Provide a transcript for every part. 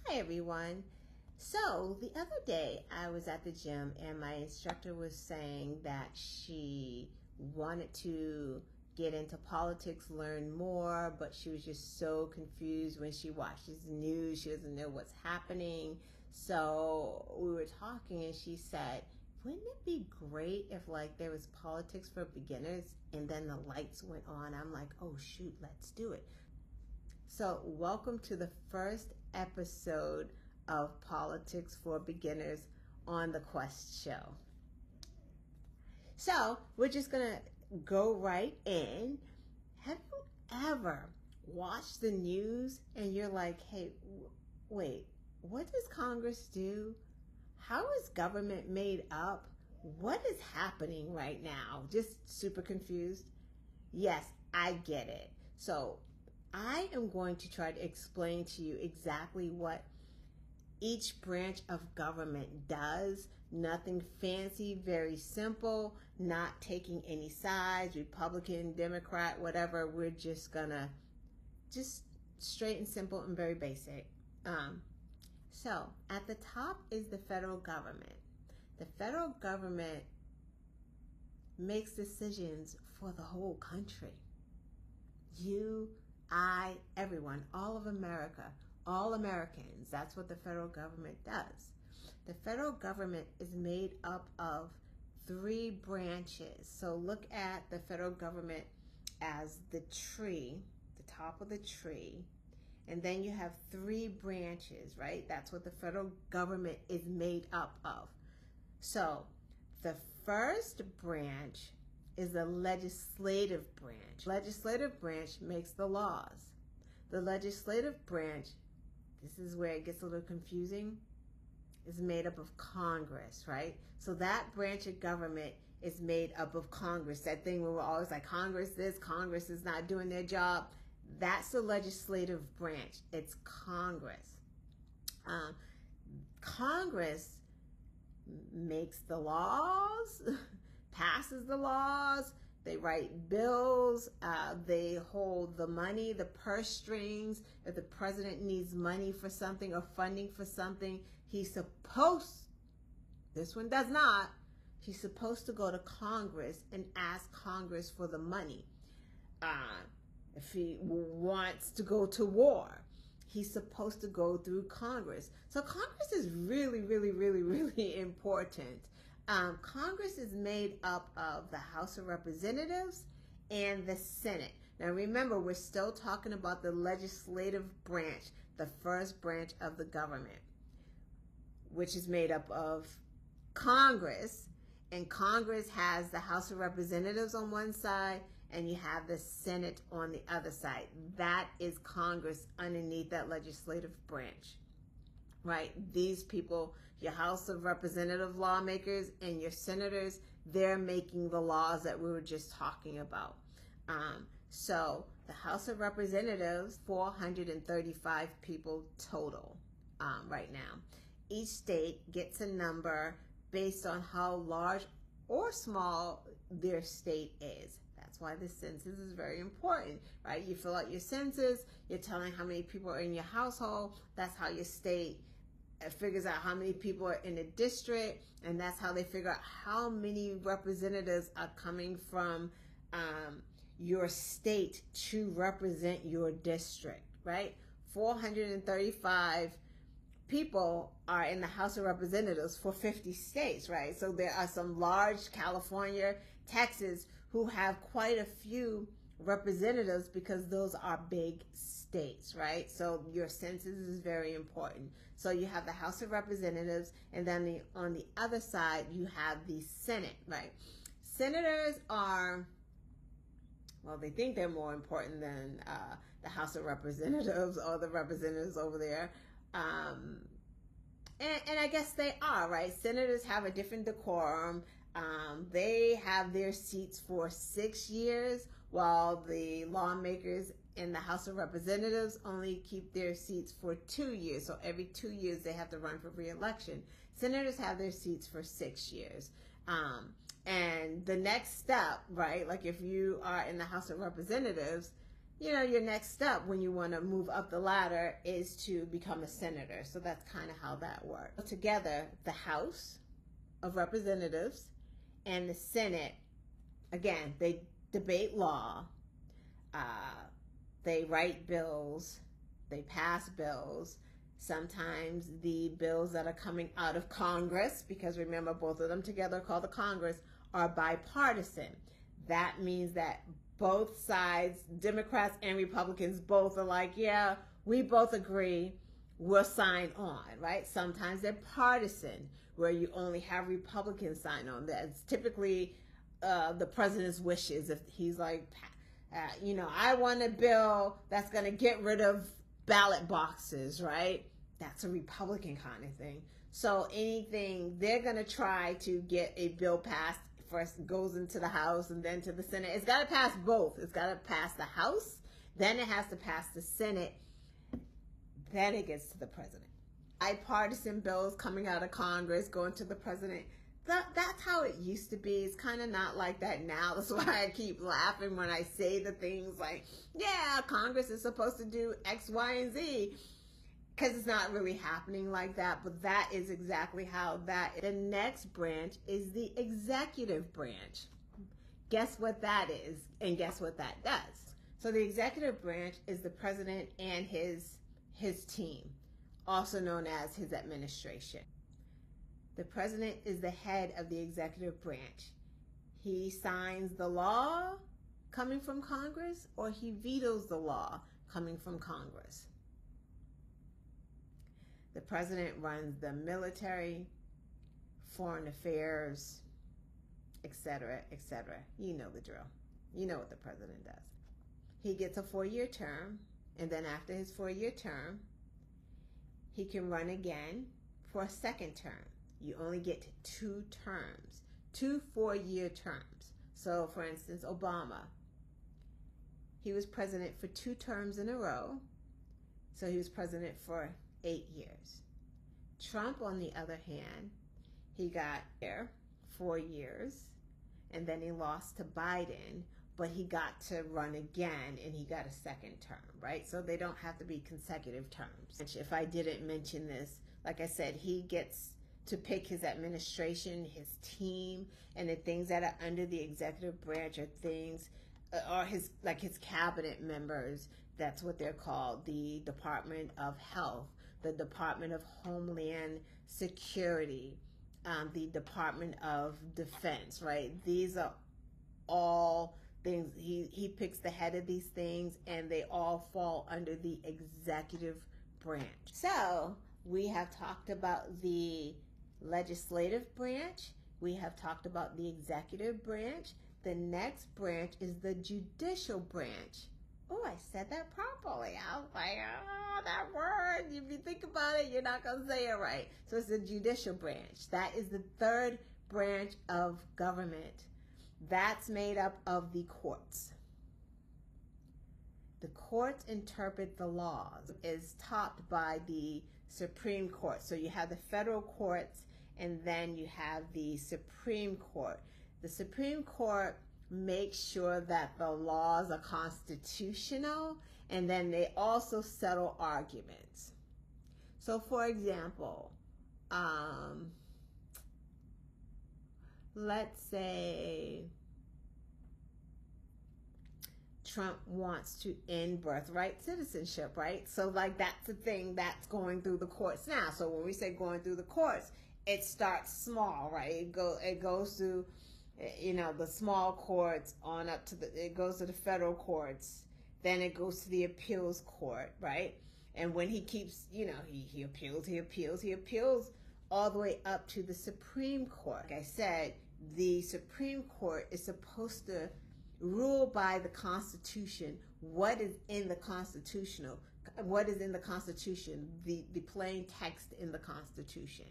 Hi everyone. So the other day I was at the gym and my instructor was saying that she wanted to get into politics, learn more, but she was just so confused when she watches the news. She doesn't know what's happening. So we were talking and she said, wouldn't it be great if there was politics for beginners and then the lights went on? I'm like, oh shoot, let's do it. So welcome to the first episode of Politics for Beginners on the Quest Show. So we're just going to go right in. Have you ever watched the news and you're like, hey, wait, what does Congress do? How is government made up? What is happening right now? Just super confused? Yes, I get it. So I am going to try to explain to you exactly what each branch of government does. Nothing fancy, very simple, not taking any sides, Republican, Democrat, whatever. We're just gonna straight and simple and very basic. So at the top is the federal government. The federal government makes decisions for the whole country. You, I, everyone, all of America, all Americans. That's what the federal government does. The federal government is made up of three branches. So look at the federal government as the tree, the top of the tree. And then you have three branches, right? That's what the federal government is made up of. So the first branch is the legislative branch. Legislative branch makes the laws. The legislative branch, this is where it gets a little confusing, is made up of Congress, right? So that branch of government is made up of Congress. That thing where we're always like, Congress this, Congress is not doing their job. That's the legislative branch. It's Congress. Congress makes the laws, passes the laws, they write bills, they hold the money, the purse strings. If the president needs money for something or funding for something, he's supposed to go to Congress and ask Congress for the money. If he wants to go to war, he's supposed to go through Congress. So Congress is really, really, really, really important. Congress is made up of the House of Representatives and the Senate. Now remember, we're still talking about the legislative branch, the first branch of the government, which is made up of Congress. And Congress has the House of Representatives on one side, and you have the Senate on the other side. That is Congress underneath that legislative branch, right? These people, your House of Representative lawmakers and your senators, they're making the laws that we were just talking about. So the House of Representatives, 435 people total right now. Each state gets a number based on how large or small their state is. That's why the census is very important, right? You fill out your census, you're telling how many people are in your household. That's how your state figures out how many people are in a district, and that's how they figure out how many representatives are coming from your state to represent your district, right? 435 people are in the House of Representatives for 50 states, right? So there are some large, California, Texas, who have quite a few representatives because those are big states, right? So your census is very important. So you have the House of Representatives, and then on the other side, you have the Senate, right? Senators are, well, they think they're more important than the House of Representatives or the representatives over there. And I guess they are, right? Senators have a different decorum. They have their seats for 6 years, while the lawmakers in the House of Representatives only keep their seats for 2 years. So every 2 years they have to run for re-election. Senators have their seats for 6 years. And the next step, right, like if you are in the House of Representatives, your next step when you want to move up the ladder is to become a senator. So that's kind of how that works. Together, the House of Representatives and the Senate, again, they debate law, they write bills, they pass bills. Sometimes the bills that are coming out of Congress, because remember both of them together called the Congress, are bipartisan. That means that both sides, Democrats and Republicans, both are like, yeah, we both agree, we'll sign on, right? Sometimes they're partisan, where you only have Republicans sign on. That's typically the president's wishes. If he's like, I want a bill that's going to get rid of ballot boxes, right? That's a Republican kind of thing. So anything, they're going to try to get a bill passed. First goes into the House and then to the Senate. It's got to pass both. It's got to pass the House, then it has to pass the Senate, then it gets to the president. Bipartisan bills coming out of Congress going to the president. That's how it used to be. It's kind of not like that now. That's why I keep laughing when I say the things like, yeah, Congress is supposed to do X, Y, and Z, because it's not really happening like that. But that is exactly how that is. The next branch is the executive branch. Guess what that is, and guess what that does. So the executive branch is the president and his team, also known as his administration. The president is the head of the executive branch. He signs the law coming from Congress, or he vetoes the law coming from Congress. The president runs the military, foreign affairs, etc., etc. You know the drill. You know what the president does. He gets a 4-year term, and then after his 4-year term, he can run again for a second term. You only get 2 terms, 2 4-year terms. So, for instance, Obama, he was president for 2 terms in a row. So he was president for 8 years. Trump, on the other hand, he got there 4 years, and then he lost to Biden, but he got to run again, and he got a second term, right? So they don't have to be consecutive terms. If I didn't mention this, like I said, he gets to pick his administration, his team, and the things that are under the executive branch are things, or his cabinet members. That's what they're called: the Department of Health, the Department of Homeland Security, the Department of Defense, right? These are all things. He picks the head of these things, and they all fall under the executive branch. So we have talked about the legislative branch. We have talked about the executive branch. The next branch is the judicial branch. Oh, I said that properly. I was like, oh, that word. If you think about it, you're not going to say it right. So it's the judicial branch. That is the third branch of government. That's made up of the courts. The courts interpret the laws. Is topped by the Supreme Court. So you have the federal courts, and then you have the Supreme Court. The Supreme Court makes sure that the laws are constitutional, and then they also settle arguments. So, for example, let's say Trump wants to end birthright citizenship, right? So like that's the thing that's going through the courts now. So when we say going through the courts, it starts small, right? It goes through, the small courts on up to it goes to the federal courts, then it goes to the appeals court, right? And when he keeps, he appeals all the way up to the Supreme Court. Like I said, the Supreme Court is supposed to rule by the Constitution. What is in the Constitution, the plain text in the Constitution.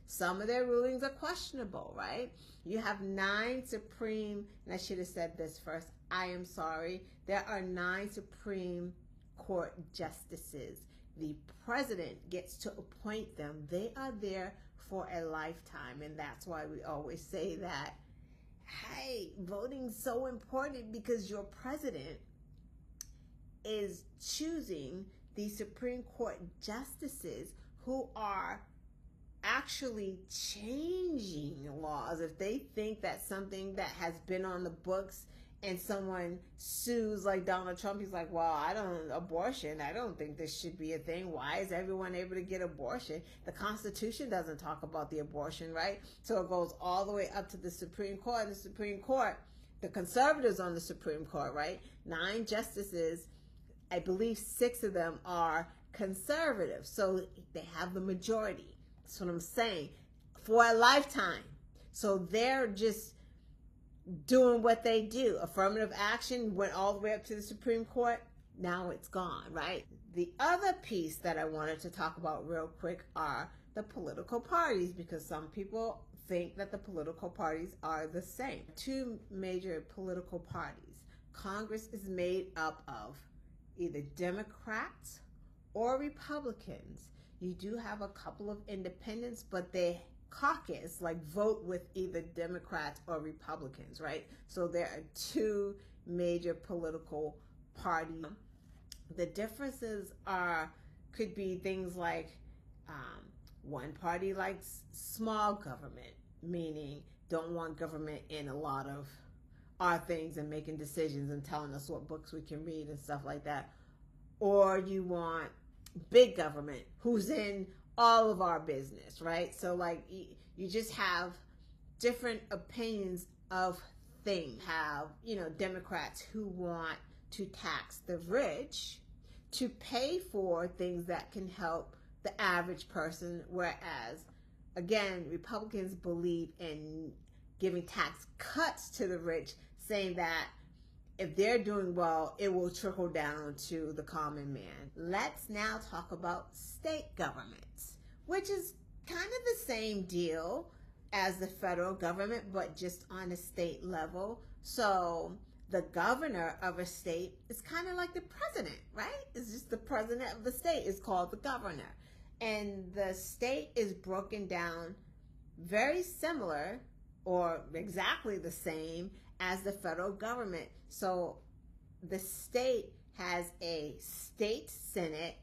Some of their rulings are questionable, right? You have 9 Supreme, and I should have said this first, I am sorry. There are 9 Supreme Court justices. The president gets to appoint them. They are there for a lifetime, and that's why we always say that, hey, voting's so important, because your president is choosing these Supreme Court justices who are actually changing laws. If they think that something that has been on the books and someone sues like Donald Trump, he's like, well, I don't think this should be a thing. Why is everyone able to get abortion? The Constitution doesn't talk about the abortion, right? So it goes all the way up to the Supreme Court. The Supreme Court, the conservatives on the Supreme Court, right? 9 justices, I believe 6 of them are conservative. So they have the majority. That's what I'm saying. For a lifetime. So they're just doing what they do. Affirmative action went all the way up to the Supreme Court. Now it's gone, right? The other piece that I wanted to talk about real quick are the political parties, because some people think that the political parties are the same. 2 major political parties. Congress is made up of either Democrats or Republicans. You do have a couple of independents, but they caucus, like vote with either Democrats or Republicans, right? So there are 2 major political parties. The differences could be things like one party likes small government, meaning don't want government in a lot of our things and making decisions and telling us what books we can read and stuff like that. Or you want big government who's in all of our business, right? So like you just have different opinions of things. Have, Democrats who want to tax the rich to pay for things that can help the average person, whereas again, Republicans believe in giving tax cuts to the rich, saying that if they're doing well, it will trickle down to the common man. Let's now talk about state governments, which is kind of the same deal as the federal government, but just on a state level. So the governor of a state is kind of like the president, right? It's just the president of the state is called the governor. And the state is broken down very similar or exactly the same as the federal government. So the state has a state senate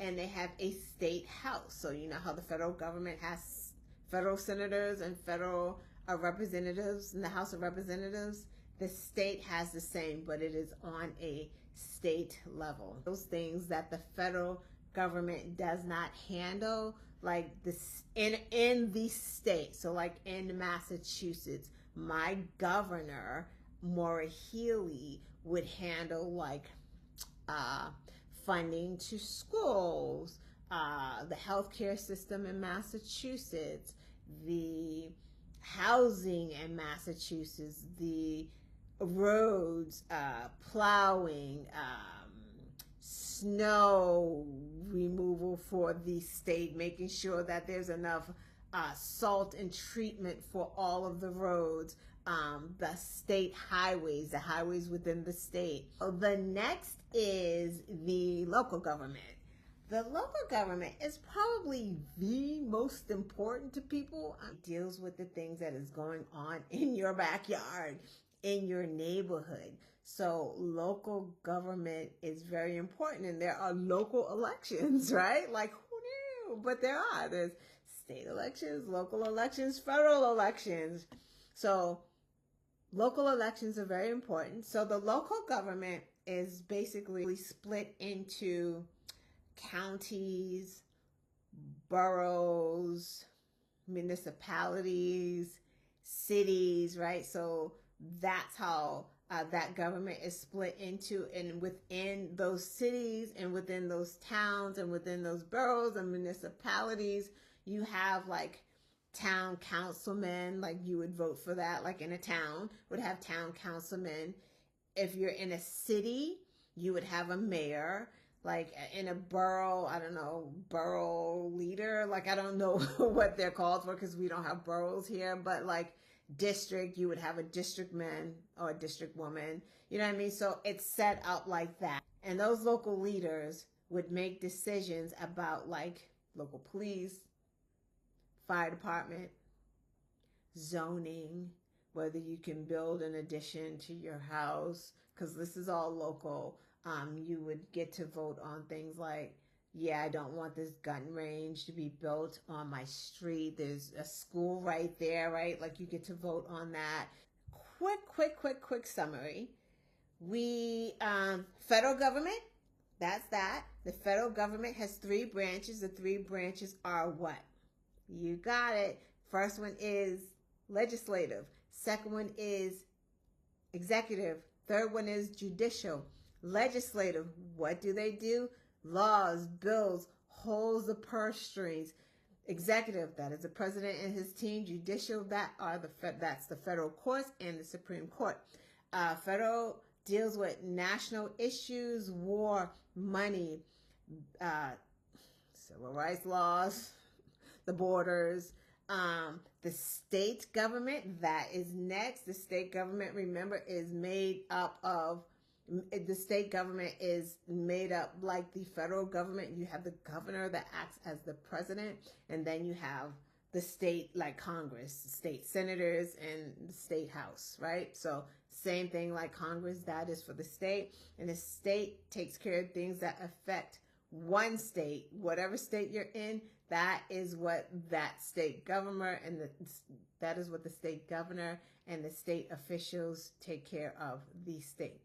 and they have a state house. So you know how the federal government has federal senators and federal representatives in the House of Representatives. The state has the same, but it is on a state level. Those things that the federal government does not handle, like this in the state. So like in Massachusetts, my governor, Maura Healey, would handle like funding to schools, the healthcare system in Massachusetts, the housing in Massachusetts, the roads, plowing, snow removal for the state, making sure that there's enough salt and treatment for all of the roads, the state highways, the highways within the state. The next is the local government. The local government is probably the most important to people. It deals with the things that is going on in your backyard, in your neighborhood. So local government is very important, and there are local elections, right? Like, who knew? But there's state elections, local elections, federal elections. So local elections are very important. So the local government is basically split into counties, boroughs, municipalities, cities, right? So that's how that government is split into, and within those cities and within those towns and within those boroughs and municipalities, you have like town councilmen, like you would vote for that, like in a town would have town councilmen. If you're in a city, you would have a mayor. Like in a borough, I don't know, borough leader, like I don't know what they're called for because we don't have boroughs here, but like district, you would have a district man or a district woman, you know what I mean? So it's set up like that. And those local leaders would make decisions about like local police, fire department, zoning, whether you can build an addition to your house, because this is all local. You would get to vote on things like, yeah, I don't want this gun range to be built on my street. There's a school right there, right? Like, you get to vote on that. Quick summary. Federal government, that's that. The federal government has 3 branches. The 3 branches are what? You got it. First one is legislative. Second one is executive. Third one is judicial. Legislative, what do? Laws, bills, holds the purse strings. Executive, that is the president and his team. Judicial, that's the federal courts and the Supreme Court. Federal deals with national issues, war, money, civil rights laws, the borders. The state government, that is next. The state government, remember, is made up like the federal government. You have the governor that acts as the president, and then you have the state, like Congress, the state senators, and the state house, right? So same thing like Congress, that is for the state, and the state takes care of things that affect one state. Whatever state you're in, that is what that state governor that is what the state governor and the state officials take care of the state.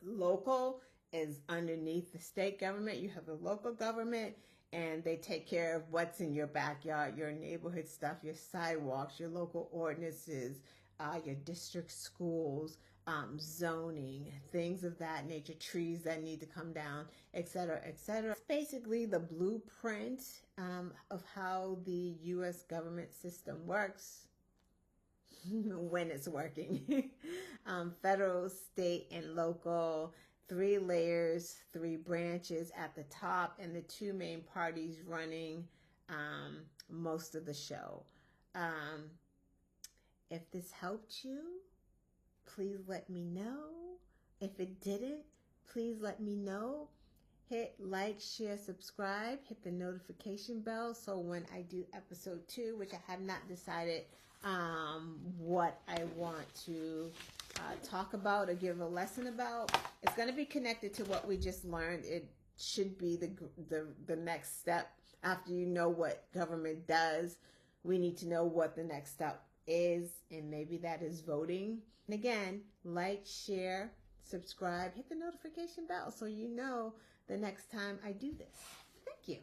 Local is underneath the state government. You have the local government, and they take care of what's in your backyard, your neighborhood stuff, your sidewalks, your local ordinances, your district schools, zoning, things of that nature, trees that need to come down, etc., etc. It's basically the blueprint of how the U.S. government system works when it's working. Federal, state, and local, 3 layers, 3 branches at the top, and the 2 main parties running most of the show. If this helped you, please let me know. If it didn't, please let me know. Hit like, share, subscribe, hit the notification bell, so when I do episode 2, which I have not decided what I want to talk about or give a lesson about, it's going to be connected to what we just learned. It should be the next step. After you know what government does, we need to know what the next step is, and maybe that is voting. And again, like, share, subscribe, hit the notification bell so you know the next time I do this. Thank you.